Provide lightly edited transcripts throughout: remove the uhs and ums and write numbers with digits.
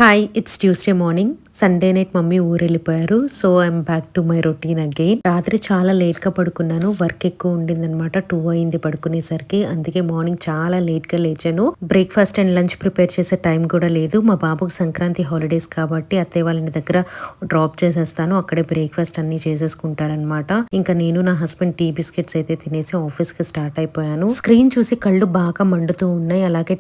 Hi, it's Tuesday morning. Sunday night mummy ఊరు వెళ్ళిపోయారు. So I'm back to my routine again. రాత్రి చాలా లేట్గా పడుకున్నాను. వర్క్ ఎక్కువ ఉండిందనమాట. 2 అయింది పడుకునేసరికి. అందుకే మార్నింగ్ చాలా లేట్గా లేచాను. బ్రేక్ఫాస్ట్ అండ్ లంచ్ ప్రిపేర్ చేసే టైం కూడా లేదు. మా బాబుకి సంక్రాంతి హాలిడేస్ కాబట్టి అత్తయ్య వాళ్ళ దగ్గర డ్రాప్ చేసేస్తాను. అక్కడే బ్రేక్ఫాస్ట్ అన్ని చేసేసుకుంటాడనమాట. ఇంకా నేను నా హస్బెండ్ టీ బిస్కెట్స్ అయితే తినేసి ఆఫీస్ కి స్టార్ట్ అయిపోయాను. స్క్రీన్ చూసి కళ్ళు బాగా మండుతూ ఉన్నాయి. అలాగే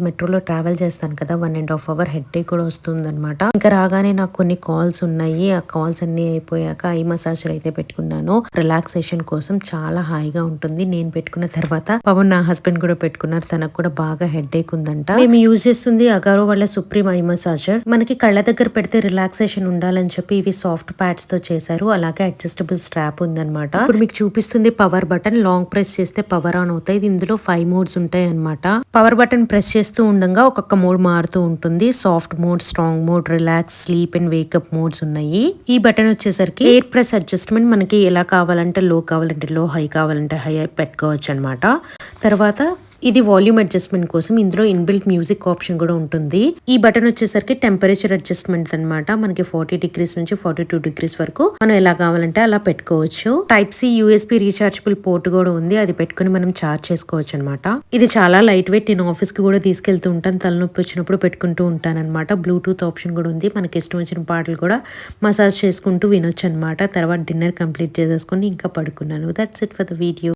మెట్రోలో ట్రావెల్ చేస్తాను కదా, 1.5 hour హెడ్ ఏక్ కూడా వస్తుంది అనమాట. ఇంకా రాగానే నాకు కొన్ని కాల్స్ ఉన్నాయి. ఆ కాల్స్ అన్ని అయిపోయాక ఐ మసాజర్ అయితే పెట్టుకున్నాను. రిలాక్సేషన్ కోసం చాలా హాయిగా ఉంటుంది. నేను పెట్టుకున్న తర్వాత పవన్ నా హస్బెండ్ కూడా పెట్టుకున్నారు. తనకు కూడా బాగా హెడ్ ఏక్ ఉందంట. మేము యూజ్ చేస్తుంది అగారో వాళ్ళ సుప్రీం ఐ మసాజర్. మనకి కళ్ళ దగ్గర పెడితే రిలాక్సేషన్ ఉండాలని చెప్పి ఇవి సాఫ్ట్ ప్యాడ్స్ తో చేశారు. అలాగే అడ్జస్టబుల్ స్ట్రాప్ ఉందన్నమాట. ఇప్పుడు మీకు చూపిస్తుంది పవర్ బటన్. లాంగ్ ప్రెస్ చేస్తే పవర్ ఆన్ అవుతాయి. ఇందులో 5 మోడ్స్ ఉంటాయి అనమాట. పవర్ బటన్ ప్రెస్ చేస్తూ ఉండగా ఒక్కొక్క మోడ్ మారుతూ ఉంటుంది. Soft mode, strong mode, relax, sleep and wake up modes ఉన్నాయి. ఈ బటన్ వచ్చేసరికి ఎయిర్ ప్రెస్ అడ్జస్ట్మెంట్. మనకి ఎలా కావాలంటే లో, కావాలంటే లో, హై కావాలంటే హై పెట్టుకోవచ్చు అనమాట. తర్వాత ఇది వాల్యూమ్ అడ్జస్ట్మెంట్ కోసం. ఇందులో ఇన్బిల్ట్ మ్యూజిక్ ఆప్షన్ కూడా ఉంటుంది. ఈ బటన్ వచ్చేసరికి టెంపరేచర్ అడ్జస్ట్మెంట్ అనమాట. మనకి 40 degrees నుంచి 42 degrees వరకు మనం ఎలా కావాలంటే అలా పెట్టుకోవచ్చు. Type C USB rechargeable port కూడా ఉంది. అది పెట్టుకుని మనం చార్జ్ చేసుకోవచ్చు అనమాట. ఇది చాలా లైట్ వెయిట్. నేను ఆఫీస్ కి కూడా తీసుకెళ్తూ ఉంటాను. తలనొప్పి వచ్చినప్పుడు పెట్టుకుంటూ ఉంటాను అనమాట. బ్లూటూత్ ఆప్షన్ కూడా ఉంది. మనకి ఇష్టం వచ్చిన పాటలు కూడా మసాజ్ చేసుకుంటూ వినొచ్చు అనమాట. తర్వాత డిన్నర్ కంప్లీట్ చేసేసుకుని ఇంకా పడుకున్నాను. That's it for the video.